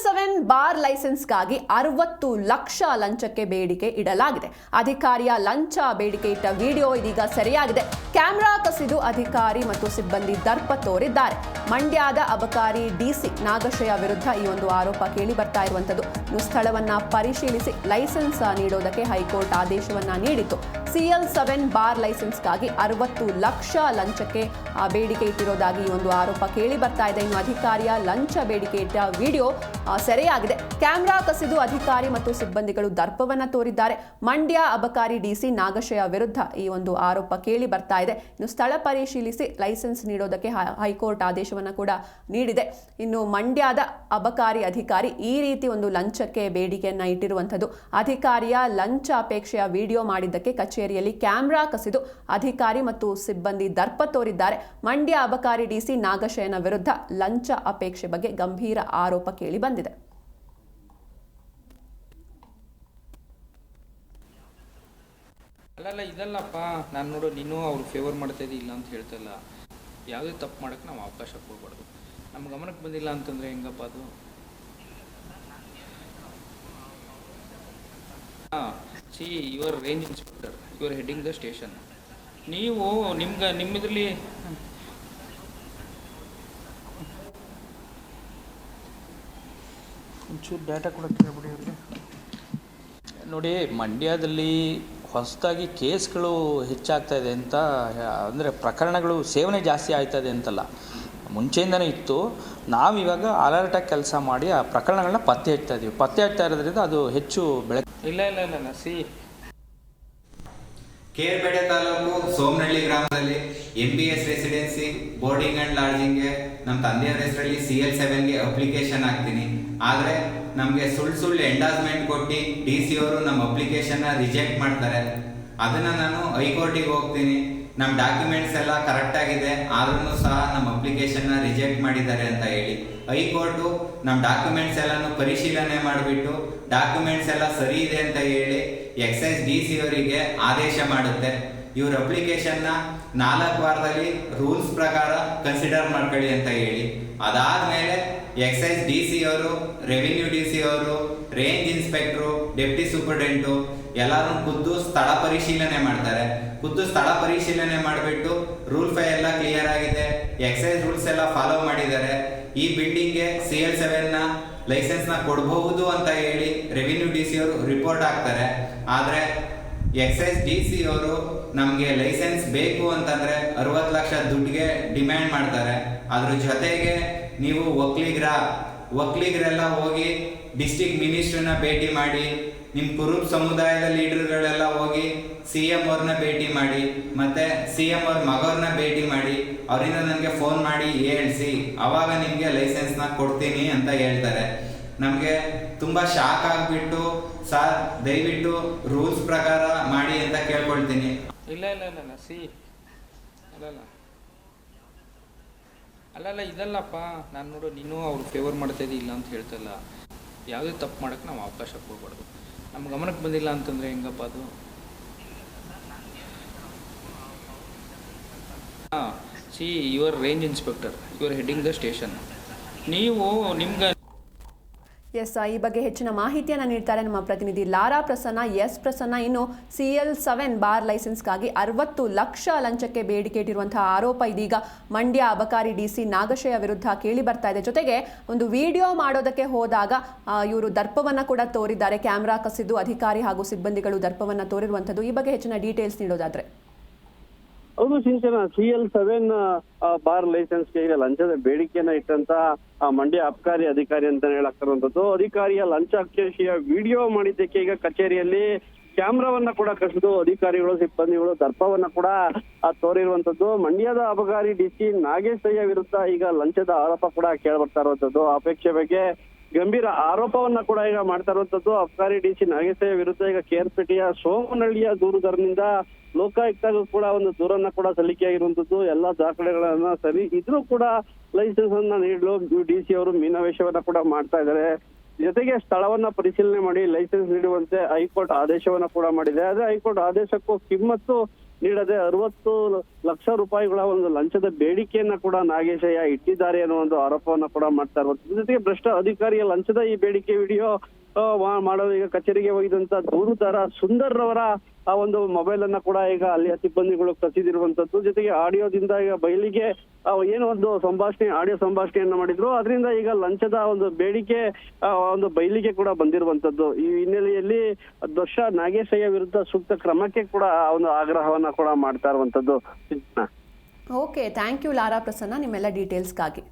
CL7 bar ಲೈಸೆನ್ಸ್ಗಾಗಿ 60 lakh ಲಂಚಕ್ಕೆ ಬೇಡಿಕೆ ಇಡಲಾಗಿದೆ. ಅಧಿಕಾರಿಯ ಲಂಚ ಬೇಡಿಕೆ ಇಟ್ಟ ವಿಡಿಯೋ ಇದೀಗ ಸೆರೆಯಾಗಿದೆ. ಕ್ಯಾಮೆರಾ ಕಸಿದು ಅಧಿಕಾರಿ ಮತ್ತು ಸಿಬ್ಬಂದಿ ದರ್ಪ ತೋರಿದ್ದಾರೆ. ಮಂಡ್ಯದ ಅಬಕಾರಿ ಡಿಸಿ ನಾಗಶಯ ವಿರುದ್ಧ ಈ ಒಂದು ಆರೋಪ ಕೇಳಿ ಬರ್ತಾ ಇರುವಂತದ್ದು. ಸ್ಥಳವನ್ನ ಪರಿಶೀಲಿಸಿ ಲೈಸೆನ್ಸ್ ನೀಡೋದಕ್ಕೆ ಹೈಕೋರ್ಟ್ ಆದೇಶವನ್ನ ನೀಡಿತು. CL7 ಬಾರ್ ಲೈಸೆನ್ಸ್ಗಾಗಿ 60 ಲಕ್ಷ ಲಂಚಕ್ಕೆ ಬೇಡಿಕೆ ಇಟ್ಟಿರೋದಾಗಿ ಈ ಒಂದು ಆರೋಪ ಕೇಳಿ ಬರ್ತಾ ಇದೆ. ಇನ್ನು ಅಧಿಕಾರಿಯ ಲಂಚ ಬೇಡಿಕೆ ಇಟ್ಟ ವಿಡಿಯೋ ಸೆರೆಯಾಗಿದೆ. ಕ್ಯಾಮೆರಾ ಕಸಿದು ಅಧಿಕಾರಿ ಮತ್ತು ಸಿಬ್ಬಂದಿಗಳು ದರ್ಪವನ್ನ ತೋರಿದ್ದಾರೆ. ಮಂಡ್ಯ ಅಬಕಾರಿ ಡಿಸಿ ನಾಗಶಯ ವಿರುದ್ಧ ಈ ಒಂದು ಆರೋಪ ಕೇಳಿ ಬರ್ತಾ ಇದೆ. ಇನ್ನು ಸ್ಥಳ ಪರಿಶೀಲಿಸಿ ಲೈಸೆನ್ಸ್ ನೀಡೋದಕ್ಕೆ ಹೈಕೋರ್ಟ್ ಆದೇಶವನ್ನ ಕೂಡ ನೀಡಿದೆ. ಇನ್ನು ಮಂಡ್ಯದ ಅಬಕಾರಿ ಅಧಿಕಾರಿ ಈ ರೀತಿ ಒಂದು ಲಂಚಕ್ಕೆ ಬೇಡಿಕೆಯನ್ನ ಇಟ್ಟಿರುವಂತದ್ದು. ಅಧಿಕಾರಿಯ ಲಂಚ ಅಪೇಕ್ಷೆಯ ವಿಡಿಯೋ ಮಾಡಿದ್ದಕ್ಕೆ ಕಚೇರಿಯಲ್ಲಿ ಕ್ಯಾಮೆರಾ ಕಸಿದು ಅಧಿಕಾರಿ ಮತ್ತು ಸಿಬ್ಬಂದಿ ದರ್ಪ ತೋರಿದ್ದಾರೆ. ಮಂಡ್ಯ ಅಬಕಾರಿ ಡಿಸಿ ನಾಗಶಯನ ವಿರುದ್ಧ ಲಂಚ ಅಪೇಕ್ಷೆ ಬಗ್ಗೆ ಗಂಭೀರ ಆರೋಪ ಕೇಳಿ ಬಂದಿದೆ. ಅಲ್ಲ ಇದಲ್ಲಪ್ಪ, ನಾನು ನೋಡು ನೀನು ಅವ್ರು ಫೇವರ್ ಮಾಡ್ತಾ ಇಲ್ಲ ಅಂತ ಹೇಳ್ತಲ್ಲ. ಯಾವುದೇ ತಪ್ಪು ಮಾಡೋಕ್ಕೆ ನಾವು ಅವಕಾಶ ಕೊಡಬಾರ್ದು. ನಮ್ಮ ಗಮನಕ್ಕೆ ಬಂದಿಲ್ಲ ಅಂತಂದರೆ ಹೆಂಗಪ್ಪ ಅದು? See your range inspector, you are heading the station. ನೀವು ನಿಮ್ಮದ್ರಲ್ಲಿ ಒಂಚೂರು ಡಾಟಾ ಕೊಡೋಕ್ಕೆ ಹೇಳ್ಬಿಡಿ ಅವ್ರಿಗೆ. ನೋಡಿ, ಮಂಡ್ಯದಲ್ಲಿ ಹೊಸದಾಗಿ ಕೇಸ್ಗಳು ಹೆಚ್ಚಾಗ್ತಾ ಇದೆ ಅಂತ, ಅಂದರೆ ಪ್ರಕರಣಗಳು ಸೇವನೆ ಜಾಸ್ತಿ ಆಗ್ತಾಯಿದೆ ಅಂತಲ್ಲ, ಮುಂಚೆಯಿಂದನೇ ಇತ್ತು. ನಾವಿವಾಗ ಅಲರ್ಟಾಗಿ ಕೆಲಸ ಮಾಡಿ ಆ ಪ್ರಕರಣಗಳನ್ನ ಪತ್ತೆ ಹಚ್ತಾ ಇರೋದ್ರಿಂದ ಅದು ಹೆಚ್ಚು ಇಲ್ಲ ಸಿ ಕೇರ್ಪೇಟೆ ತಾಲೂಕು ಸೋಮನಹಳ್ಳಿ ಗ್ರಾಮದಲ್ಲಿ MBS ರೆಸಿಡೆನ್ಸಿ ಬೋರ್ಡಿಂಗ್ ಆ್ಯಂಡ್ ಲಾಡ್ಜಿಂಗ್ಗೆ ನಮ್ಮ ತಂದೆಯವರ ಹೆಸರಲ್ಲಿ CL7ಗೆ ಅಪ್ಲಿಕೇಶನ್ ಹಾಕ್ತೀನಿ. ಆದರೆ ನಮಗೆ ಸುಳ್ಳು ಎಂಡಾಸ್ಮೆಂಟ್ ಕೊಟ್ಟು DC ಅವರು ನಮ್ಮ ಅಪ್ಲಿಕೇಶನ್ನ ರಿಜೆಕ್ಟ್ ಮಾಡ್ತಾರೆ. ಅದನ್ನು ನಾನು ಹೈಕೋರ್ಟಿಗೆ ಹೋಗ್ತೀನಿ. ನಮ್ಮ ಡಾಕ್ಯುಮೆಂಟ್ಸ್ ಎಲ್ಲ ಕರೆಕ್ಟಾಗಿದೆ, ಆದ್ರೂ ಸಹ ನಮ್ಮ ಅಪ್ಲಿಕೇಶನ್ನ ರಿಜೆಕ್ಟ್ ಮಾಡಿದ್ದಾರೆ ಅಂತ ಹೇಳಿ ಹೈಕೋರ್ಟು ನಮ್ಮ ಡಾಕ್ಯುಮೆಂಟ್ಸ್ ಎಲ್ಲನೂ ಪರಿಶೀಲನೆ ಮಾಡಿಬಿಟ್ಟು ಡಾಕ್ಯುಮೆಂಟ್ಸ್ ಎಲ್ಲ ಸರಿ ಇದೆ ಅಂತ ಹೇಳಿ ಎಕ್ಸೈಸ್ DC ಅವರಿಗೆ ಆದೇಶ ಮಾಡುತ್ತೆ. ಇವ್ರ ಅಪ್ಲಿಕೇಶನ್ನ 4 ವಾರದಲ್ಲಿ ರೂಲ್ಸ್ ಪ್ರಕಾರ ಕನ್ಸಿಡರ್ ಮಾಡ್ಕೊಳ್ಳಿ ಅಂತ ಹೇಳಿ. ಅದಾದ್ಮೇಲೆ ಎಕ್ಸೈಸ್ DC ಅವರು, ರೆವಿನ್ಯೂ DC ಅವರು, ರೇಂಜ್ ಇನ್ಸ್ಪೆಕ್ಟ್ರು, ಡೆಪ್ಟಿ ಸೂಪರ್ಡೆಂಟು ಎಲ್ಲರೂ ಖುದ್ದು ಸ್ಥಳ ಪರಿಶೀಲನೆ ಮಾಡ್ತಾರೆ. ಖುದ್ದು ಸ್ಥಳ ಪರಿಶೀಲನೆ ಮಾಡಿಬಿಟ್ಟು ರೂಲ್ ಫೈ ಎಲ್ಲ ಕ್ಲಿಯರ್ ಆಗಿದೆ, ಎಕ್ಸೈಸ್ ರೂಲ್ಸ್ ಎಲ್ಲ ಫಾಲೋ ಮಾಡಿದ್ದಾರೆ, ಈ ಬಿಲ್ಡಿಂಗ್ಗೆ CL7ನ ಲೈಸೆನ್ಸ್ನ ಕೊಡಬಹುದು ಅಂತ ಹೇಳಿ ರೆವಿನ್ಯೂ DC ಅವರು ರಿಪೋರ್ಟ್ ಹಾಕ್ತಾರೆ. ಆದರೆ ಎಕ್ಸೈಸ್ DC ಅವರು ನಮಗೆ ಲೈಸೆನ್ಸ್ ಬೇಕು ಅಂತಂದ್ರೆ 60 ಲಕ್ಷ ದುಡ್ಡಿಗೆ ಡಿಮ್ಯಾಂಡ್ ಮಾಡ್ತಾರೆ. ಅದ್ರ ಜೊತೆಗೆ ನೀವು ಒಕ್ಕಲಿಗರೆಲ್ಲ ಹೋಗಿ ಡಿಸ್ಟ್ರಿಕ್ಟ್ ಮಿನಿಸ್ಟ್ರನ್ನ ಭೇಟಿ ಮಾಡಿ, ನಿಮ್ಮ ಕುರುಬ ಸಮುದಾಯದ ಲೀಡರ್ಗಳೆಲ್ಲ ಹೋಗಿ CM ಅವ್ರನ್ನ ಭೇಟಿ ಮಾಡಿ, ಮತ್ತೆ CM ಅವ್ರ ಮಗವ್ರನ್ನ ಭೇಟಿ ಮಾಡಿ, ಅವರಿಂದ ನನಗೆ ಫೋನ್ ಮಾಡಿ ಹೇಳಿಸಿ, ಅವಾಗ ನಿಮಗೆ ಲೈಸೆನ್ಸ್ನ ಕೊಡ್ತೀನಿ ಅಂತ ಹೇಳ್ತಾರೆ. ನಮಗೆ ತುಂಬ ಶಾಕ್ ಆಗಿಬಿಟ್ಟು, ಸರ್ ದಯವಿಟ್ಟು ರೂಲ್ಸ್ ಪ್ರಕಾರ ಮಾಡಿ ಅಂತ ಕೇಳ್ಕೊಳ್ತೀನಿ. ಇಲ್ಲ ಸಿ ಅಲ್ಲ ಇದಲ್ಲಪ್ಪ, ನಾನು ನೋಡು ನೀನು ಅವ್ರು ಫೇವರ್ ಮಾಡ್ತಾ ಇಲ್ಲ ಅಂತ ಹೇಳ್ತಲ್ಲ. ಯಾವುದೇ ತಪ್ಪು ಮಾಡೋಕ್ಕೆ ನಾವು ಅವಕಾಶ ಕೊಡಬಾರ್ದು. ನಮ್ಮ ಗಮನಕ್ಕೆ ಬಂದಿಲ್ಲ ಅಂತಂದರೆ ಹೆಂಗಪ್ಪ ಅದು? See your range inspector, you are heading the station. ನೀವು ಈ ಬಗ್ಗೆ ಹೆಚ್ಚಿನ ಮಾಹಿತಿಯನ್ನು ನೀಡ್ತಾರೆ ನಮ್ಮ ಪ್ರತಿನಿಧಿ ಲಾರಾ ಪ್ರಸನ್ನ. ಪ್ರಸನ್ನ, ಇನ್ನು CL7 ಬಾರ್ ಲೈಸೆನ್ಸ್ಗಾಗಿ 60 ಲಕ್ಷ ಲಂಚಕ್ಕೆ ಬೇಡಿಕೆ ಇಟ್ಟಿರುವಂತಹ ಆರೋಪ ಇದೀಗ ಮಂಡ್ಯ ಅಬಕಾರಿ DC ನಾಗಶಯ ವಿರುದ್ಧ ಕೇಳಿ ಬರ್ತಾ ಇದೆ. ಜೊತೆಗೆ ಒಂದು ವಿಡಿಯೋ ಮಾಡೋದಕ್ಕೆ ಹೋದಾಗ ಇವರು ದರ್ಪವನ್ನ ಕೂಡ ತೋರಿದ್ದಾರೆ. ಕ್ಯಾಮೆರಾ ಕಸಿದು ಅಧಿಕಾರಿ ಹಾಗೂ ಸಿಬ್ಬಂದಿಗಳು ದರ್ಪವನ್ನ ತೋರಿರುವಂತದ್ದು. ಈ ಬಗ್ಗೆ ಹೆಚ್ಚಿನ ಡೀಟೇಲ್ಸ್ ನೀಡೋದಾದ್ರೆ? ಹೌದು ಸಿಂಚನ, CL7 ಬಾರ್ ಲೈಸೆನ್ಸ್ಗೆ ಈಗ ಲಂಚದ ಬೇಡಿಕೆಯನ್ನ ಇಟ್ಟಂತ ಮಂಡ್ಯ ಅಬಕಾರಿ ಅಧಿಕಾರಿ ಅಂತ ಹೇಳಾಗ್ತಿರುವಂತದ್ದು. ಅಧಿಕಾರಿಯ ಲಂಚ ಅಪೇಕ್ಷೆಯ ವಿಡಿಯೋ ಮಾಡಿದ್ದಕ್ಕೆ ಈಗ ಕಚೇರಿಯಲ್ಲಿ ಕ್ಯಾಮ್ರಾವನ್ನ ಕೂಡ ಕಸಿದು ಅಧಿಕಾರಿಗಳು ಸಿಬ್ಬಂದಿಗಳು ದರ್ಪವನ್ನ ಕೂಡ ತೋರಿರುವಂತದ್ದು. ಮಂಡ್ಯದ ಅಬಕಾರಿ DC ನಾಗೇಶಯ್ಯ ವಿರುದ್ಧ ಈಗ ಲಂಚದ ಆರೋಪ ಕೂಡ ಕೇಳ್ಬರ್ತಾ ಇರುವಂತದ್ದು. ಅಪೇಕ್ಷೆ ಬಗ್ಗೆ ಗಂಭೀರ ಆರೋಪವನ್ನ ಕೂಡ ಈಗ ಮಾಡ್ತಾ ಇರುವಂತದ್ದು. ಅಬಕಾರಿ DC ನಾಗೇಶಯ್ಯ ವಿರುದ್ಧ ಈಗ ಕೇರ್ಪೇಟೆಯ ಸೋಮನಹಳ್ಳಿಯ ದೂರುದಾರನಿಂದ ಲೋಕಾಯುಕ್ತಗೂ ಕೂಡ ಒಂದು ದೂರನ್ನ ಕೂಡ ಸಲ್ಲಿಕೆಯಾಗಿರುವಂತದ್ದು. ಎಲ್ಲಾ ದಾಖಲೆಗಳನ್ನ ಸರಿ ಇದ್ರೂ ಕೂಡ ಲೈಸೆನ್ಸ್ ಅನ್ನ ನೀಡಲು DC ಅವರು ಮೀನಾವೇಶವನ್ನ ಕೂಡ ಮಾಡ್ತಾ ಇದ್ದಾರೆ. ಜೊತೆಗೆ ಸ್ಥಳವನ್ನ ಪರಿಶೀಲನೆ ಮಾಡಿ ಲೈಸೆನ್ಸ್ ನೀಡುವಂತೆ ಹೈಕೋರ್ಟ್ ಆದೇಶವನ್ನ ಕೂಡ ಮಾಡಿದೆ. ಆದ್ರೆ ಹೈಕೋರ್ಟ್ ಆದೇಶಕ್ಕೂ ಕಿಮ್ಮತ್ತು ನೀಡದೆ 60 ಲಕ್ಷ ರೂಪಾಯಿಗಳ ಒಂದು ಲಂಚದ ಬೇಡಿಕೆಯನ್ನ ಕೂಡ ನಾಗೇಶಯ್ಯ ಇಟ್ಟಿದ್ದಾರೆ ಅನ್ನೋ ಒಂದು ಆರೋಪವನ್ನ ಕೂಡ ಮಾಡ್ತಾ ಇರುವಂತದ್ದು. ಜೊತೆಗೆ ಭ್ರಷ್ಟ ಅಧಿಕಾರಿಯ ಲಂಚದ ಈ ಬೇಡಿಕೆ ವಿಡಿಯೋ ಮಾಡಲು ಈಗ ಕಚೇರಿಗೆ ಹೋಗಿದಂತ ದೂರುದಾರ ಸುಂದರ್ ರವರ ಆ ಒಂದು ಮೊಬೈಲ್ ಅನ್ನ ಕೂಡ ಈಗ ಅಲ್ಲಿಯ ಸಿಬ್ಬಂದಿಗಳು ಕಸಿದಿರುವಂತದ್ದು. ಜೊತೆಗೆ ಆಡಿಯೋದಿಂದ ಈಗ ಬಯಲಿಗೆ ಏನೋ ಒಂದು ಆಡಿಯೋ ಸಂಭಾಷಣೆಯನ್ನ ಮಾಡಿದ್ರು, ಅದರಿಂದ ಈಗ ಲಂಚದ ಒಂದು ಬೇಡಿಕೆ ಒಂದು ಬಯಲಿಗೆ ಕೂಡ ಬಂದಿರುವಂತದ್ದು. ಈ ಹಿನ್ನೆಲೆಯಲ್ಲಿ ದೋಷ ನಾಗೇಶಯ್ಯ ವಿರುದ್ಧ ಸೂಕ್ತ ಕ್ರಮಕ್ಕೆ ಕೂಡ ಒಂದು ಆಗ್ರಹವನ್ನ ಕೂಡ ಮಾಡ್ತಾ ಇರುವಂತದ್ದು. Okay, thank you Lara Prasanna ನಿಮ್ಮೆಲ್ಲ ಡೀಟೇಲ್ಸ್ಗಾಗಿ.